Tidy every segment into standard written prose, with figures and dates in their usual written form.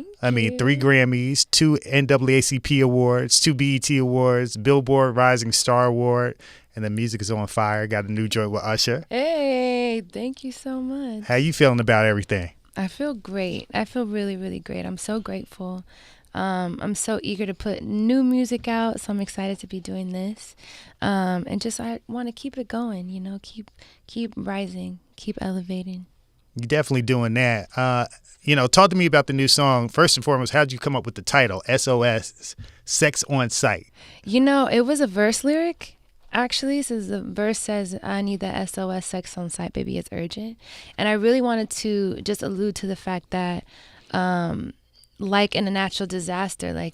Thank I mean, you. 3 Grammys, 2 NAACP awards, 2 BET awards, Billboard Rising Star Award, and the music is on fire. Got a new joint with Usher. Hey, thank you so much. How you feeling about everything? I feel great. I feel really, really great. I'm so grateful. I'm so eager to put new music out, so I'm excited to be doing this. And just I want to keep it going, you know, keep rising, keep elevating. You're definitely doing that. Talk to me about the new song. First and foremost, how'd you come up with the title, SOS, Sex on Sight? You know, it was a verse lyric, actually. So the verse says, I need that SOS, sex on sight, baby, it's urgent. And I really wanted to just allude to the fact that, like in a natural disaster,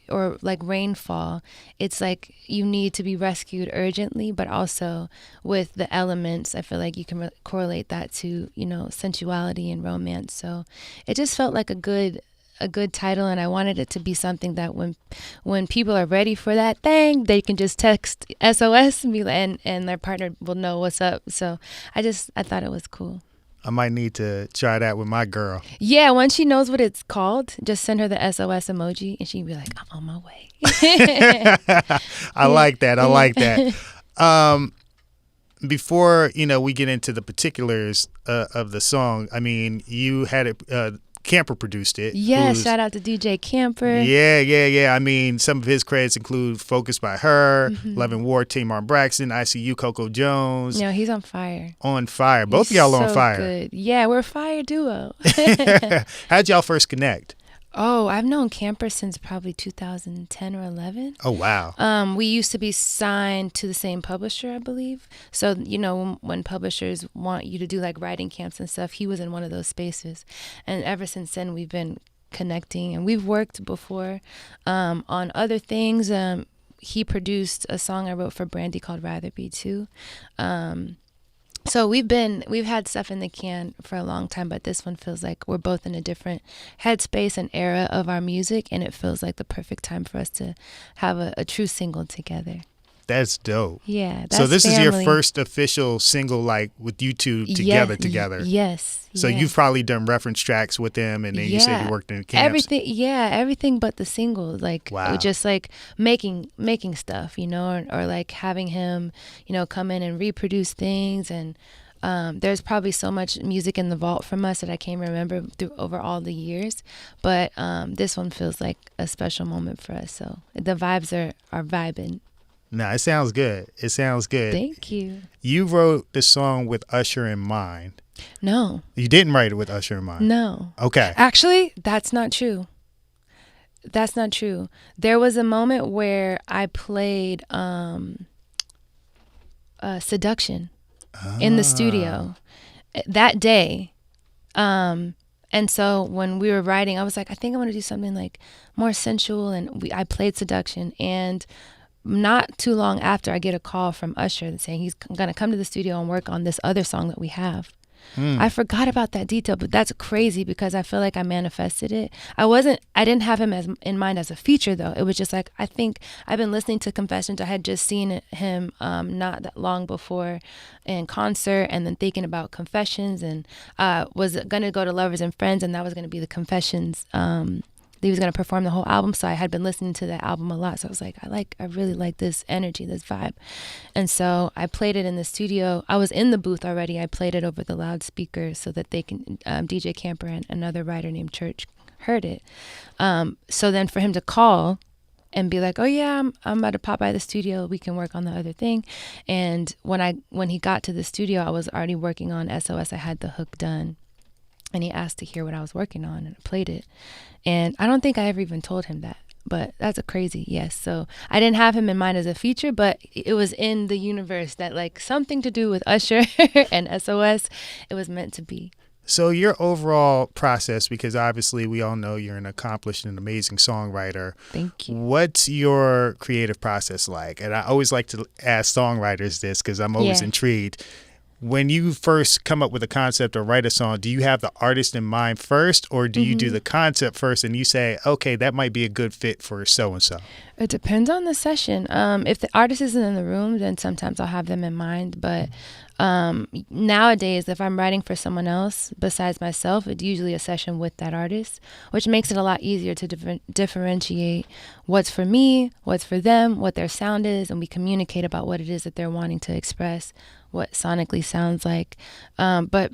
or like rainfall, it's like you need to be rescued urgently, but also with the elements, I feel like you can correlate that to, you know, sensuality and romance. So it just felt like a good title, and I wanted it to be something that when people are ready for that thing, they can just text SOS and their partner will know what's up. So I thought it was cool. I might need to try that with my girl. Yeah, once she knows what it's called, just send her the SOS emoji and she'd be like, I'm on my way. I like that. I like that. Before, we get into the particulars of the song, I mean, you had it, Camper produced it. Yeah, shout out to DJ Camper. Yeah. I mean, some of his credits include Focused by Her, Love and War, Tamar Braxton, ICU, Coco Jones. No, he's on fire. On fire. Both of y'all so on fire. Good. Yeah, we're a fire duo. How'd y'all first connect? Oh, I've known Camper since probably 2010 or 11. Oh, wow. We used to be signed to the same publisher, I believe. So, you know, when publishers want you to do like writing camps and stuff, he was in one of those spaces. And ever since then, we've been connecting, and we've worked before on other things. He produced a song I wrote for Brandy called Rather Be too. So we've had stuff in the can for a long time, but this one feels like we're both in a different headspace and era of our music, and it feels like the perfect time for us to have a true single together. That's dope. Yeah. So this family. is your first official single, like with you two together. Yes. So you've probably done reference tracks with him, and then you said you worked in camps. Everything but the single. Like, wow. Just like making stuff, you know, or like having him, you know, come in and reproduce things. And there's probably so much music in the vault from us that I can't remember over all the years. But this one feels like a special moment for us. So the vibes are vibing. No, it sounds good. It sounds good. Thank you. You wrote the song with Usher in mind. No. You didn't write it with Usher in mind? No. Okay. Actually, that's not true. That's not true. There was a moment where I played Seduction in the studio that day. And so when we were writing, I was like, I think I want to do something like more sensual. And I played Seduction, and not too long after, I get a call from Usher saying he's going to come to the studio and work on this other song that we have. I forgot about that detail, but that's crazy because I feel like I manifested it. I didn't have him in mind as a feature though. It was just like, I think I've been listening to Confessions. I had just seen him not that long before in concert, and then thinking about Confessions, and was going to go to Lovers and Friends, and that was going to be the Confessions he was going to perform the whole album. So I had been listening to that album a lot. So I was like, I really like this energy, this vibe. And so I played it in the studio. I was in the booth already. I played it over the loudspeaker so that they can, DJ Camper and another writer named Church heard it. So then for him to call and be like, oh yeah, I'm about to pop by the studio, we can work on the other thing. And when he got to the studio, I was already working on SOS. I had the hook done. And he asked to hear what I was working on, and I played it. And I don't think I ever even told him that, but that's a crazy yes. So I didn't have him in mind as a feature, but it was in the universe that like something to do with Usher and SOS. It was meant to be. So your overall process, because obviously we all know you're an accomplished and amazing songwriter. Thank you. What's your creative process like? And I always like to ask songwriters this because I'm always intrigued. when you first come up with a concept or write a song, do you have the artist in mind first, or do you do the concept first and you say, okay, that might be a good fit for so-and-so? It depends on the session. If the artist isn't in the room, then sometimes I'll have them in mind. But nowadays, if I'm writing for someone else besides myself, it's usually a session with that artist, which makes it a lot easier to differentiate what's for me, what's for them, what their sound is, and we communicate about what it is that they're wanting to express, what sonically sounds like. But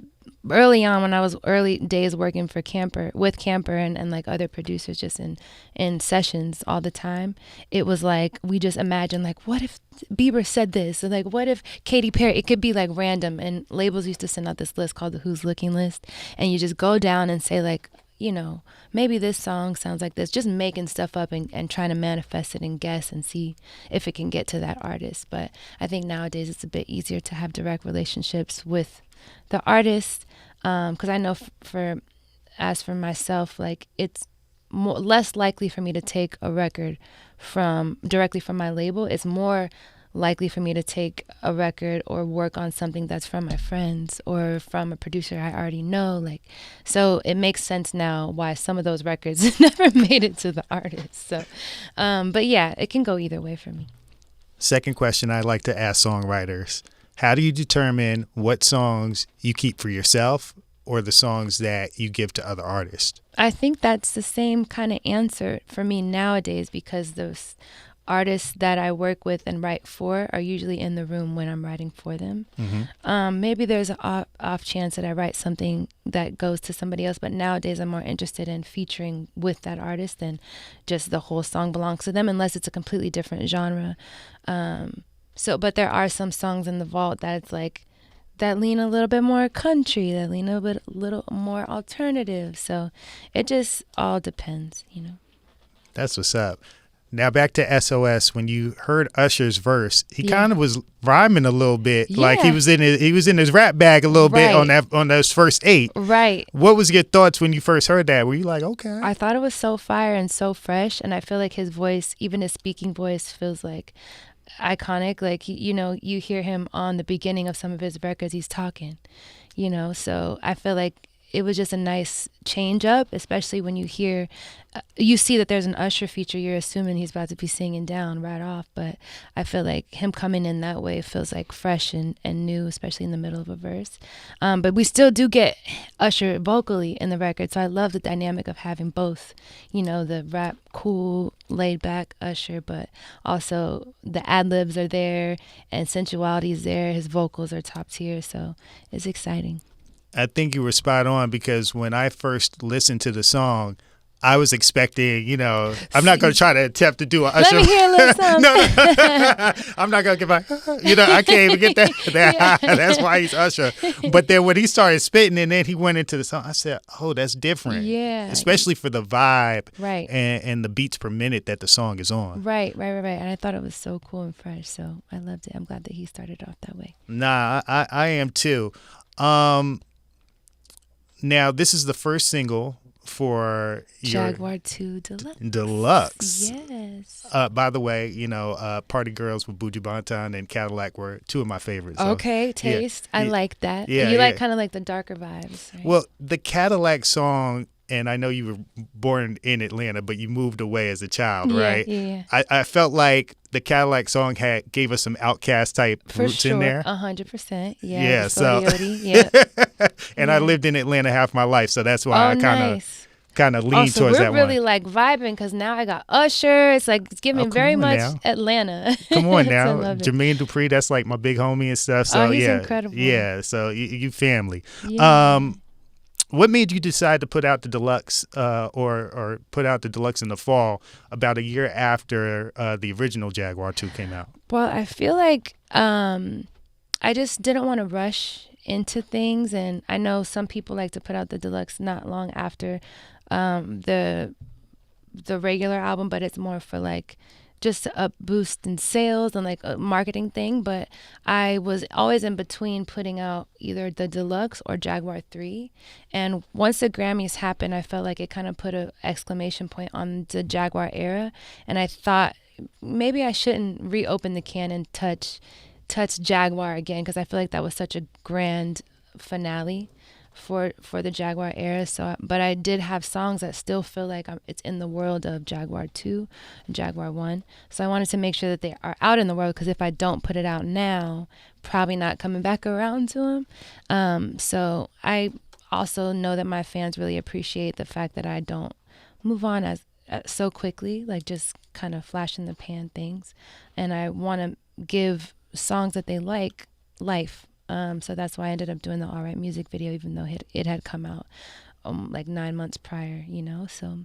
early on, when I was early days working for Camper and like other producers, just in sessions all the time, it was like we just imagined, like, what if Bieber said this, or like, what if Katy Perry? It could be like random, and labels used to send out this list called the Who's Looking list, and you just go down and say, like, you know, maybe this song sounds like this, just making stuff up and trying to manifest it and guess and see if it can get to that artist. But I think nowadays it's a bit easier to have direct relationships with the artist, because I know as for myself, like, it's less likely for me to take a record directly from my label. It's more likely for me to take a record or work on something that's from my friends or from a producer I already know. Like, so it makes sense now why some of those records never made it to the artist. So, but yeah, it can go either way for me. Second question I like to ask songwriters: how do you determine what songs you keep for yourself or the songs that you give to other artists? I think that's the same kind of answer for me nowadays, because those artists that I work with and write for are usually in the room when I'm writing for them. Maybe there's an off chance that I write something that goes to somebody else, but nowadays I'm more interested in featuring with that artist than just the whole song belongs to them, unless it's a completely different genre. But there are some songs in the vault that it's like, that lean a little bit more country, that lean a little more alternative. So it just all depends, you know. That's what's up. Now back to SOS. When you heard Usher's verse, he kind of was rhyming a little bit, like he was in his rap bag a little bit on those first 8. Right. What was your thoughts when you first heard that? Were you like, okay? I thought it was so fire and so fresh, and I feel like his voice, even his speaking voice, feels like iconic. Like, you know, you hear him on the beginning of some of his records, he's talking, you know. So I feel like it was just a nice change up, especially when you hear, you see that there's an Usher feature, you're assuming he's about to be singing down right off. But I feel like him coming in that way feels like fresh and new, especially in the middle of a verse. But we still do get Usher vocally in the record. So I love the dynamic of having both, you know, the rap, cool, laid back Usher, but also the ad-libs are there and sensuality is there. His vocals are top tier. So it's exciting. I think you were spot on, because when I first listened to the song, I was expecting, you know, I'm not going to try to attempt to do an Usher. Let me hear a little something. No, I'm not going to get my, you know, I can't even get that. That's why he's Usher. But then when he started spitting and then he went into the song, I said, oh, that's different. Yeah. Especially for the vibe, right, and the beats per minute that the song is on. Right. And I thought it was so cool and fresh. So I loved it. I'm glad that he started off that way. Nah, I am too. Now, this is the first single for your Jaguar 2 Deluxe. Deluxe. Yes. By the way, you know, Party Girls with Buju Banton and Cadillac were 2 of my favorites. So, okay, taste. I like that. Yeah, you like kind of like the darker vibes, right? Well, the Cadillac song, and I know you were born in Atlanta, but you moved away as a child, right? Yeah. I felt like the Cadillac song gave us some Outcast type roots in there. 100%. Yeah. So. Yeah. And I lived in Atlanta half my life, so that's why I kind of lean so towards that one. we're really like vibing, because now I got Usher. It's like it's giving very much now. Atlanta. Come on now, Jermaine Dupri, that's like my big homie and stuff. So he's yeah, incredible. Yeah, so you family. Yeah. What made you decide to put out the Deluxe, or put out the Deluxe in the fall, about a year after the original Jaguar 2 came out? Well, I feel like I just didn't want to rush into things, and I know some people like to put out the Deluxe not long after the regular album, but it's more for like just a boost in sales and like a marketing thing. But I was always in between putting out either the Deluxe or Jaguar 3. And once the Grammys happened, I felt like it kind of put an exclamation point on the Jaguar era. And I thought maybe I shouldn't reopen the can and touch touch Jaguar again, because I feel like that was such a grand finale for the Jaguar era. So, but I did have songs that still feel like it's in the world of Jaguar 2 and Jaguar 1. So I wanted to make sure that they are out in the world, because if I don't put it out now, probably not coming back around to them. So I also know that my fans really appreciate the fact that I don't move on as so quickly, like just kind of flash in the pan things. And I want to give songs that they like life. So that's why I ended up doing the All Right music video, even though it had come out like 9 months prior, you know. So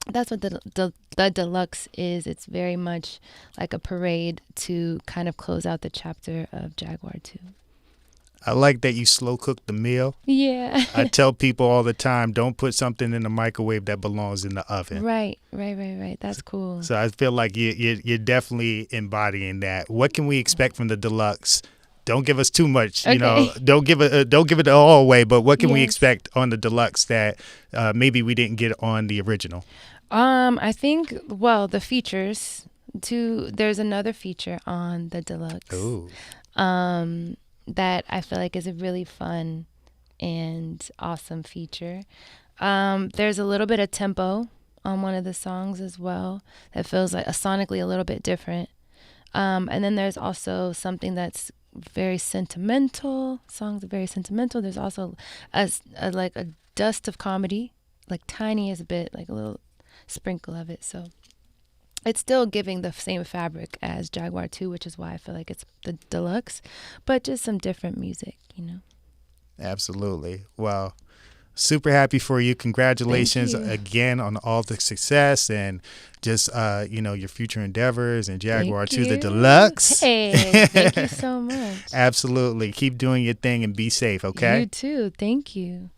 that's what the deluxe is. It's very much like a parade to kind of close out the chapter of Jaguar 2. I like that you slow cook the meal. Yeah. I tell people all the time, don't put something in the microwave that belongs in the oven. Right. That's cool. So I feel like you're definitely embodying that. What can we expect from the deluxe? Don't give us too much, you know. Don't give it all away. But what can we expect on the deluxe that maybe we didn't get on the original? I think, well, the features. There's another feature on the deluxe. Ooh. That I feel like is a really fun and awesome feature. There's a little bit of tempo on one of the songs as well that feels like sonically a little bit different. And then there's also something that's very sentimental. Songs are very sentimental. There's also a dust of comedy, like tiniest bit, like a little sprinkle of it. So it's still giving the same fabric as Jaguar 2, which is why I feel like it's the deluxe, but just some different music, you know. Absolutely. Well, super happy for you. Congratulations again on all the success and just, your future endeavors and Jaguar 2, the deluxe. Hey, thank you so much. Absolutely. Keep doing your thing and be safe, okay? You too. Thank you.